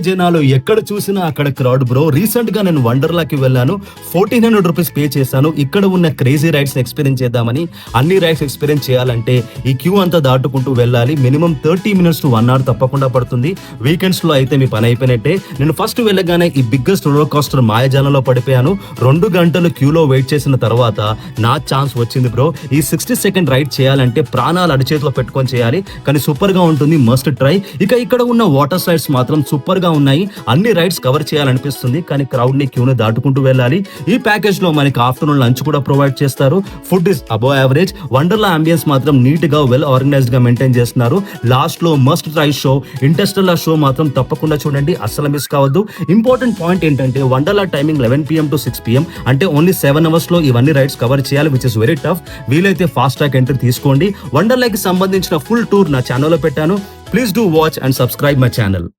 జనాలు ఎక్కడ చూసినా అక్కడ క్రౌడ్ బ్రో. రీసెంట్ గా నేను వండర్లాకి వెళ్ళాను. 1400 రూపీస్ పే చేశాను. ఇక్కడ ఉన్న క్రేజీ రైడ్స్ ఎక్స్పీరియన్స్ చేద్దామని. అన్ని రైడ్స్ ఎక్స్పీరియన్స్ చేయాలంటే ఈ క్యూ అంతా దాటుకుంటూ వెళ్ళాలి. మినిమం 30 minutes to 1 hour తప్పకుండా పడుతుంది. వీకెండ్స్ లో అయితే మీ పని అయిపోయినట్టే. నేను ఫస్ట్ వెళ్ళగానే ఈ బిగ్గెస్ట్ రోలర్ కోస్టర్ మాయాజాలంలో పడిపోయాను. 2 గంటలు క్యూలో వెయిట్ చేసిన తర్వాత నా ఛాన్స్ వచ్చింది బ్రో. ఈ 60 second రైడ్ చేయాలంటే ప్రాణాలు అడిచేతిలో పెట్టుకొని చేయాలి. కానీ సూపర్ గా ఉంటుంది, మస్ట్ ట్రై. ఇక ఇక్కడ ఉన్న వాటర్ స్లైడ్స్ మాత్రం సూపర్ గా ఉన్నాయి. అన్ని రైడ్స్ కవర్ చేయాలనిపిస్తుంది, కానీ క్రౌడ్ ని క్యూని దాటుకుంటూ వెళ్ళాలి. ఈ ప్యాకేజ్ లో మనకి ఆఫ్టర్నూన్ లంచ్ కూడా ప్రొవైడ్ చేస్తారు. Food is above average. Wonderla ambience మాత్రం నీట్ గా వెల్ ఆర్గనైజ్డ్ గా మెయింటైన్ చేస్తున్నారు. లాస్ట్ లో must try show Interstellar show మాత్రం తప్పకుండా చూడండి, అస్సలు మిస్ కావద్దు. ఇంపార్టెంట్ పాయింట్ ఏంటంటే Wonderla timing 11 PM to 6 PM, అంటే ఓన్లీ 7 hours లో ఇవన్నీ రైడ్స్ కవర్ చేయాలి, విచ్ ఇస్ వెరీ టఫ్. వీలైతే ఫాస్ట్ ట్రాక్ ఎంట్రీ తీసుకోండి. వండర్లాకి సంబంధించిన ఫుల్ టూర్ నా ఛానల్లో పెట్టాను. Please do watch and subscribe my channel.